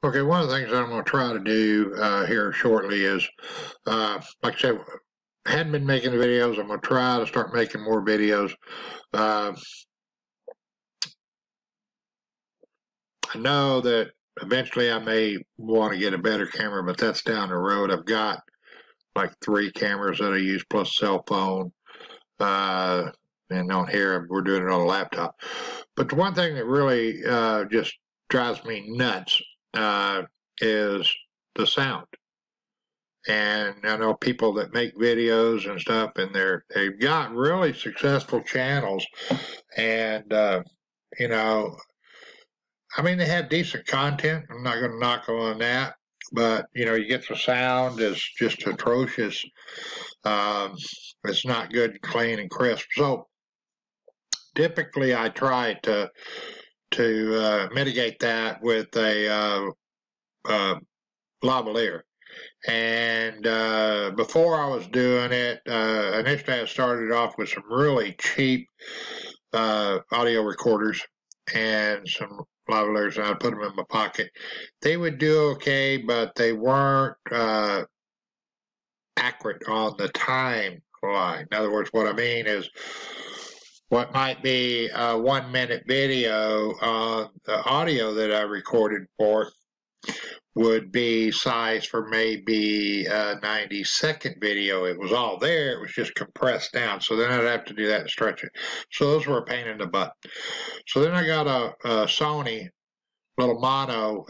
Okay, one of the things that I'm going to try to do here shortly is, like I said, I hadn't been making the videos. I'm going to try to start making more videos. I know that eventually I may want to get a better camera, but that's down the road. I've got like 3 cameras that I use plus cell phone. And on here, we're doing it on a laptop. But the one thing that really just drives me nuts is the sound. And I know people that make videos and stuff, and they've got really successful channels. And you know, I mean, they have decent content. I'm not going to knock them on that, but you get the sound is just atrocious. It's not good, clean, and crisp. So typically, I try to mitigate that with a lavalier. And before I was doing it, initially I started off with some really cheap audio recorders and some lavaliers, and I'd put them in my pocket. They would do okay, but they weren't accurate on the timeline. In other words, what I mean is, what might be a 1-minute video on the audio that I recorded for would be sized for maybe a 90-second video. It was all there, it was just compressed down. So then I'd have to do that and stretch it. So those were a pain in the butt. So then I got a Sony little mono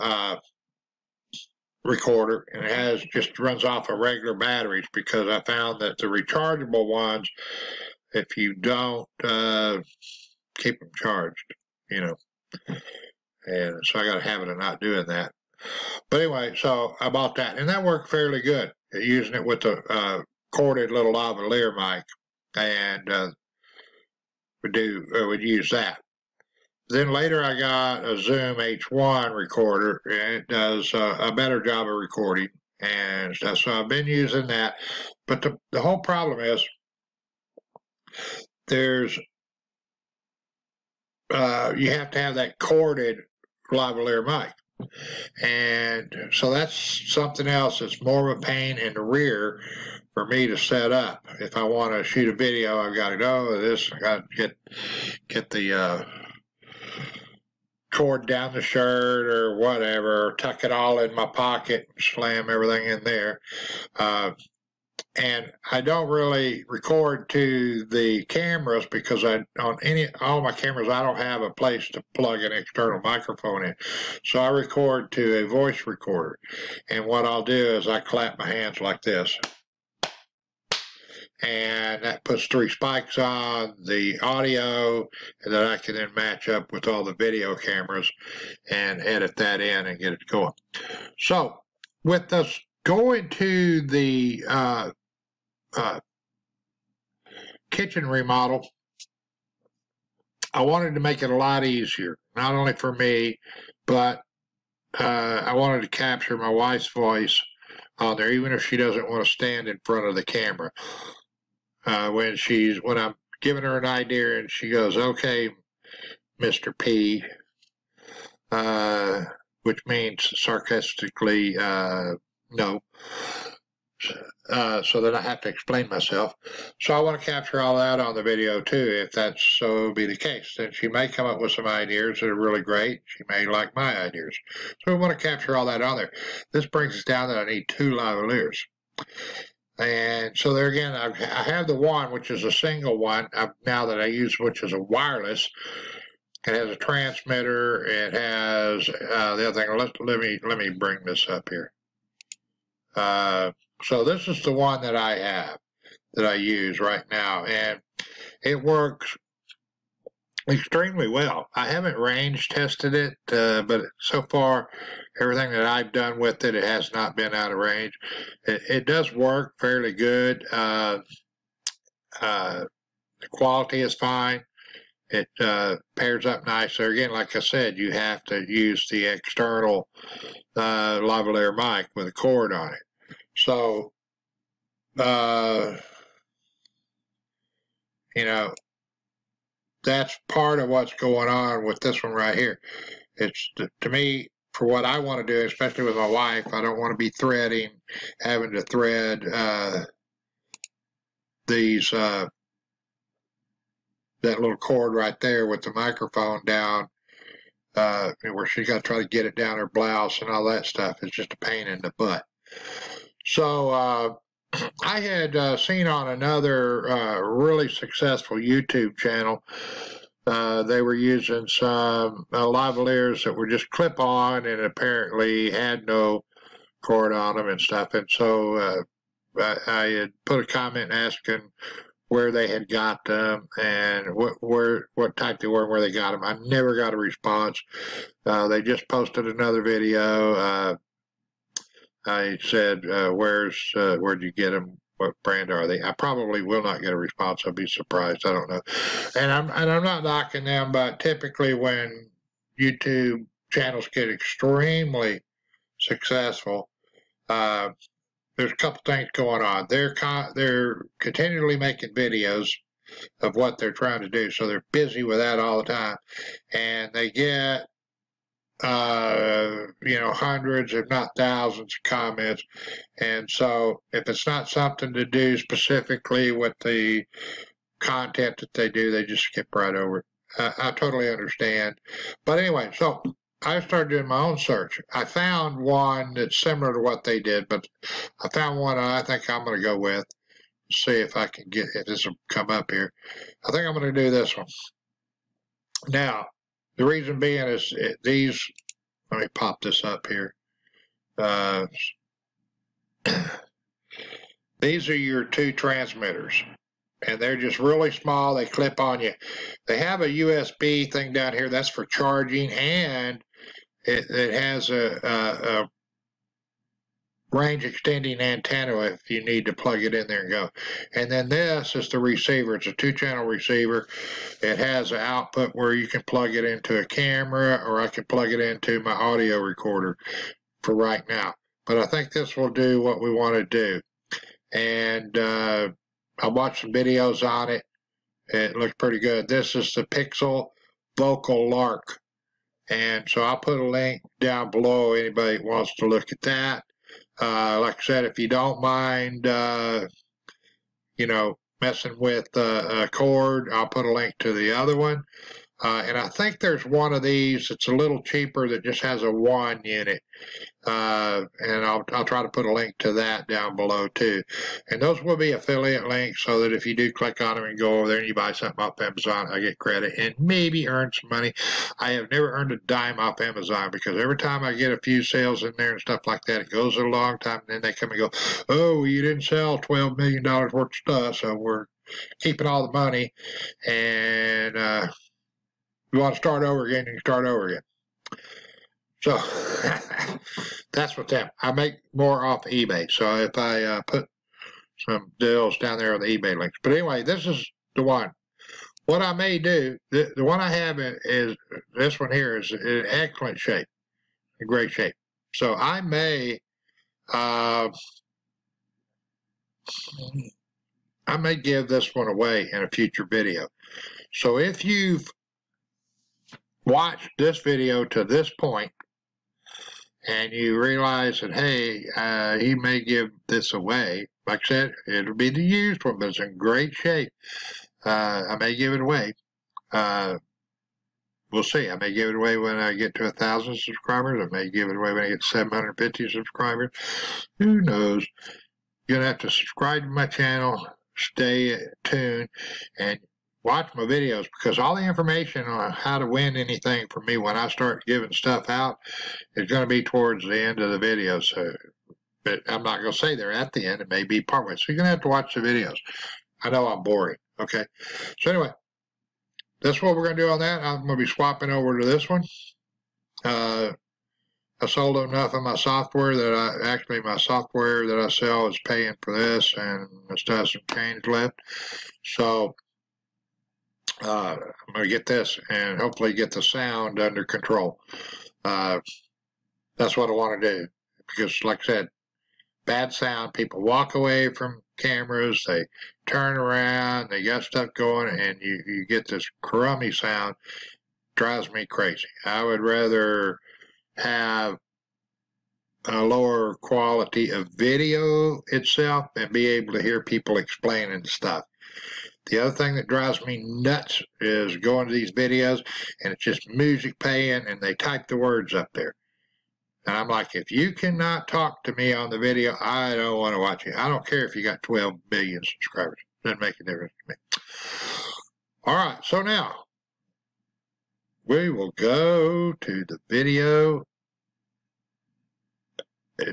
recorder, and it just runs off of regular batteries, because I found that the rechargeable ones, if you don't keep them charged, and so I got a habit of not doing that. But anyway, so I bought that, and that worked fairly good, using it with a corded little lavalier mic, and would use that. Then later I got a Zoom H1 recorder, and it does a better job of recording, and so I've been using that. But the whole problem is, there's you have to have that corded lavalier mic. And so that's something else that's more of a pain in the rear for me to set up. If I want to shoot a video, I've got to go this. I got to get the cord down the shirt or whatever, tuck it all in my pocket, slam everything in there. And I don't really record to the cameras, because all my cameras, I don't have a place to plug an external microphone in. So I record to a voice recorder. And what I'll do is I clap my hands like this. And that puts 3 spikes on the audio, and then I can then match up with all the video cameras and edit that in and get it going. So with us going to the kitchen remodel, I wanted to make it a lot easier, not only for me, but I wanted to capture my wife's voice on there, even if she doesn't want to stand in front of the camera. When I'm giving her an idea and she goes, "Okay, Mr. P," which means sarcastically, no. So then I have to explain myself. So I want to capture all that on the video too, if that's so be the case. Then she may come up with some ideas that are really great. She may like my ideas. So we want to capture all that on there. This brings us down that I need 2 lavaliers. And so there again, I have the one, which is a single one now that I use, which is a wireless. It has a transmitter. It has the other thing. Let me bring this up here. So this is the one that I have, that I use right now, and it works extremely well. I haven't range tested it, but so far, everything that I've done with it, it has not been out of range. It does work fairly good. The quality is fine. It pairs up nice. So again, like I said, you have to use the external lavalier mic with a cord on it. So, that's part of what's going on with this one right here. It's, to me, for what I want to do, especially with my wife. I don't want to be having to thread these that little cord right there with the microphone down, where she's got to try to get it down her blouse and all that stuff. It's just a pain in the butt. So I had seen on another really successful YouTube channel, they were using some lavaliers that were just clip-on and apparently had no cord on them and stuff. And so I had put a comment asking where they had got them and what type they were and where they got them. I never got a response. They just posted another video. I said, where'd you get them? What brand are they? I probably will not get a response. I'll be surprised. I don't know. And I'm not knocking them, but typically when YouTube channels get extremely successful, there's a couple things going on. They're continually making videos of what they're trying to do, so they're busy with that all the time, and they get hundreds, if not thousands of comments. And so if it's not something to do specifically with the content that they do, they just skip right over it. I totally understand. But anyway, so I started doing my own search. I found one that's similar to what they did, but I found one I think I'm going to go with. See if I can if this will come up here. I think I'm going to do this one. Now, the reason being is these, let me pop this up here. These are your two transmitters, and they're just really small. They clip on you. They have a USB thing down here. That's for charging, and it has a range extending antenna if you need to plug it in there and go. And then this is the receiver. It's a 2-channel receiver. It has an output where you can plug it into a camera, or I can plug it into my audio recorder for right now. But I think this will do what we want to do. And I watched some videos on it. It looks pretty good. This is the Pixel Vocal Lark. And so I'll put a link down below. Anybody wants to look at that. Like I said, if you don't mind, messing with a cord, I'll put a link to the other one. And I think there's one of these that's a little cheaper that just has a 1 unit. And I'll try to put a link to that down below too. And those will be affiliate links, so that if you do click on them and go over there and you buy something off Amazon, I get credit and maybe earn some money. I have never earned a dime off Amazon, because every time I get a few sales in there and stuff like that, it goes a long time, and then they come and go, oh, you didn't sell $12 million worth of stuff, so we're keeping all the money, and you want to start over again, you can start over again. So that's what that. I make more off eBay. So if I put some deals down there on the eBay links. But anyway, this is the one. What I may do, the one I have is this one here is in excellent shape, in great shape. So I may give this one away in a future video. So if you've watched this video to this point, and you realize that, hey, he may give this away. Like I said, it'll be the used one, but it's in great shape. I may give it away. We'll see. I may give it away when I get to 1,000 subscribers. I may give it away when I get 750 subscribers. Who knows? You're going to have to subscribe to my channel, stay tuned, and watch my videos, because all the information on how to win anything from me when I start giving stuff out is going to be towards the end of the video. So, but I'm not going to say they're at the end. It may be partway. So you're going to have to watch the videos. I know I'm boring. Okay. So anyway, that's what we're going to do on that. I'm going to be swapping over to this one. I sold enough of my software that my software that I sell is paying for this, and I still have some change left. So I'm going to get this and hopefully get the sound under control. That's what I want to do, because like I said, bad sound, people walk away from cameras, they turn around, they got stuff going, and you get this crummy sound. Drives me crazy. I would rather, have a lower quality of video itself and be able to hear people explaining stuff. The other thing that drives me nuts is going to these videos and it's just music playing and they type the words up there. And I'm like, if you cannot talk to me on the video, I don't want to watch it. I don't care if you got 12 billion subscribers. Doesn't make a difference to me. All right, so now we will go to the video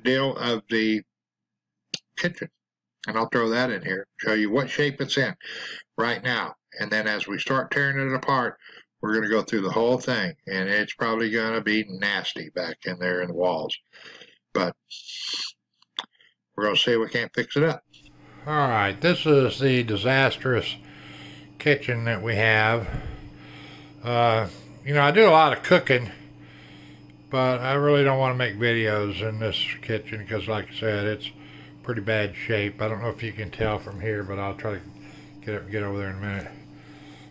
deal of the kitchen. And I'll throw that in here, show you what shape it's in right now. And then as we start tearing it apart, we're going to go through the whole thing. And it's probably going to be nasty back in there in the walls. But we're going to see if we can't fix it up. All right, this is the disastrous kitchen that we have. You know, I do a lot of cooking, but I really don't want to make videos in this kitchen because, like I said, it's pretty bad shape. I don't know if you can tell from here, but I'll try to get over there in a minute.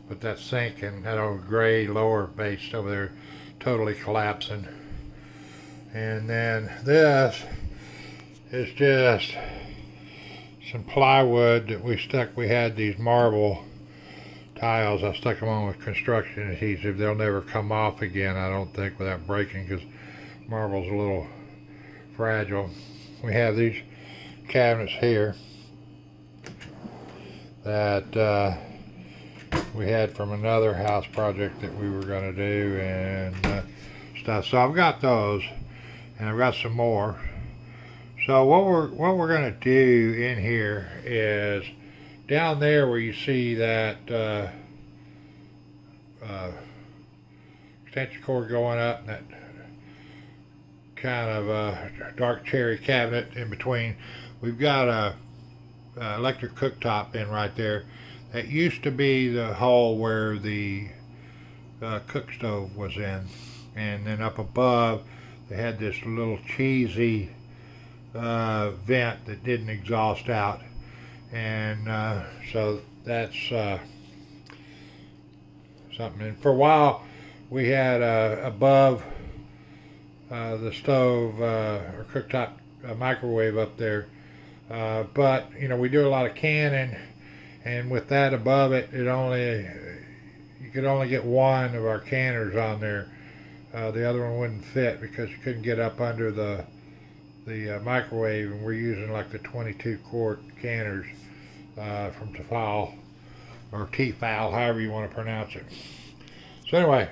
But that sink and that old gray lower base over there totally collapsing. And then this is just some plywood that we stuck. We had these marble tiles. I stuck them on with construction adhesive. They'll never come off again, I don't think, without breaking, because marble's a little fragile. We have these cabinets here that we had from another house project that we were going to do and stuff. So I've got those, and I've got some more. So what we're going to do in here is down there where you see that extension cord going up and that kind of dark cherry cabinet in between, we've got a electric cooktop in right there. That used to be the hole where the cook stove was in, and then up above they had this little cheesy vent that didn't exhaust out, and so that's something. And for a while we had above the stove or cooktop microwave up there, but you know, we do a lot of canning, and with that above it, you could only get one of our canners on there. The other one wouldn't fit because you couldn't get up under the microwave, and we're using like the 22 quart canners from Tefal or Tefal, however you want to pronounce it. So anyway,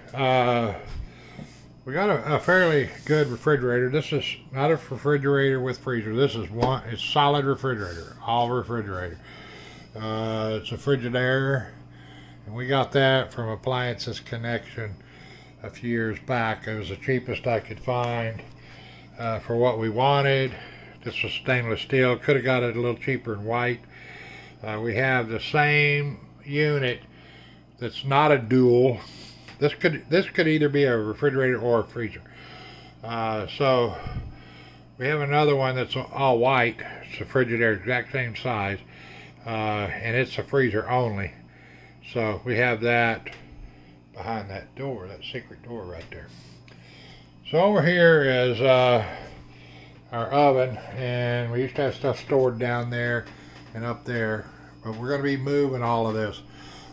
we got a fairly good refrigerator. This is not a refrigerator with freezer. This is it's solid refrigerator, all refrigerator. It's a Frigidaire, and we got that from Appliances Connection a few years back. It was the cheapest I could find for what we wanted. This was stainless steel. Could have got it a little cheaper in white. We have the same unit that's not a dual. This could either be a refrigerator or a freezer. So we have another one that's all white. It's a Frigidaire, exact same size, and it's a freezer only. So we have that behind that door, that secret door right there. So over here is our oven, and we used to have stuff stored down there and up there, but we're going to be moving all of this.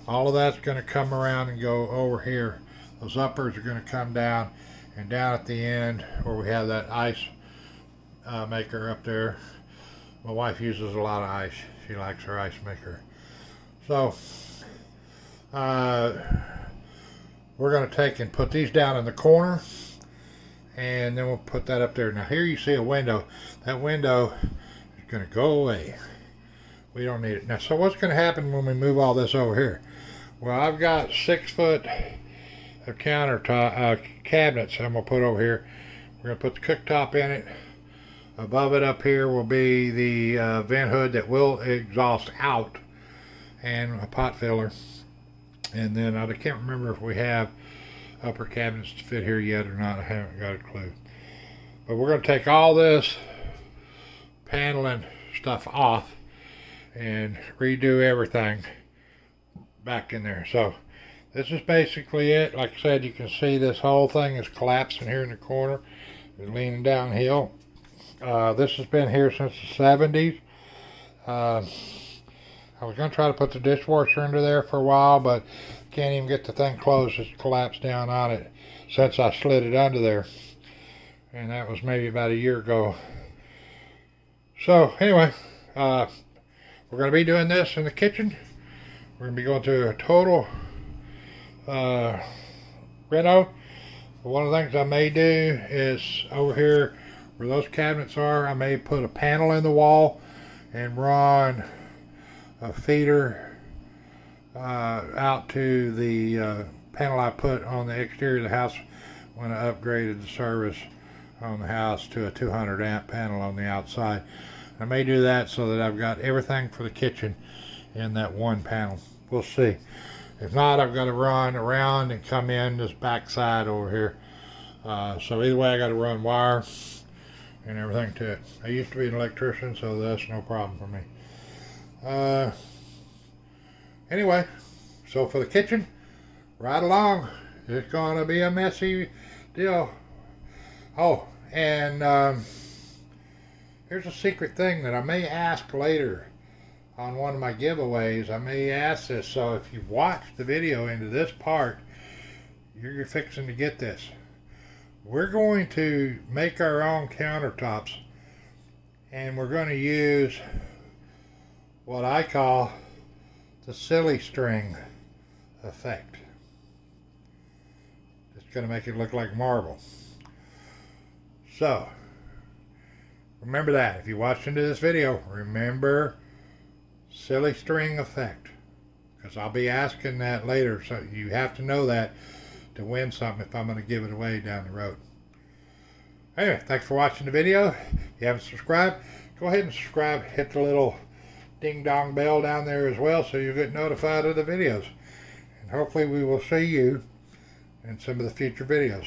All of that's going to come around and go over here. Those uppers are going to come down, and down at the end where we have that ice maker up there. My wife uses a lot of ice. She likes her ice maker. So we're going to take and put these down in the corner, and then we'll put that up there. Now here you see a window. That window is going to go away. We don't need it. Now, so what's going to happen when we move all this over here? Well, I've got 6 foot of countertop cabinets I'm going to put over here. We're going to put the cooktop in it. Above it up here will be the vent hood that will exhaust out, and a pot filler. And then I can't remember if we have upper cabinets to fit here yet or not. I haven't got a clue. But we're going to take all this paneling stuff off and redo everything back in there. So this is basically it. Like I said, you can see this whole thing is collapsing here in the corner. We're leaning downhill. This has been here since the 70s. I was going to try to put the dishwasher under there for a while, but can't even get the thing closed. It's collapsed down on it since I slid it under there. And that was maybe about a year ago. So anyway, we're going to be doing this in the kitchen. We're going to be going to a total reno. One of the things I may do is over here where those cabinets are, I may put a panel in the wall and run a feeder out to the panel I put on the exterior of the house when I upgraded the service on the house to a 200 amp panel on the outside. I may do that so that I've got everything for the kitchen in that one panel. We'll see. If not, I've got to run around and come in this back side over here. So either way, I got to run wire and everything to it. I used to be an electrician, so that's no problem for me. Anyway, so for the kitchen, right along. It's going to be a messy deal. Oh, and here's a secret thing that I may ask later on one of my giveaways. I may ask this, so if you watch the video into this part, you're fixing to get this. We're going to make our own countertops, and we're going to use what I call the silly string effect. It's going to make it look like marble. So, remember that. If you watched into this video, remember silly string effect. Because I'll be asking that later, so you have to know that to win something if I'm going to give it away down the road. Anyway, thanks for watching the video. If you haven't subscribed, go ahead and subscribe. Hit the little ding dong bell down there as well so you'll get notified of the videos. And hopefully we will see you in some of the future videos.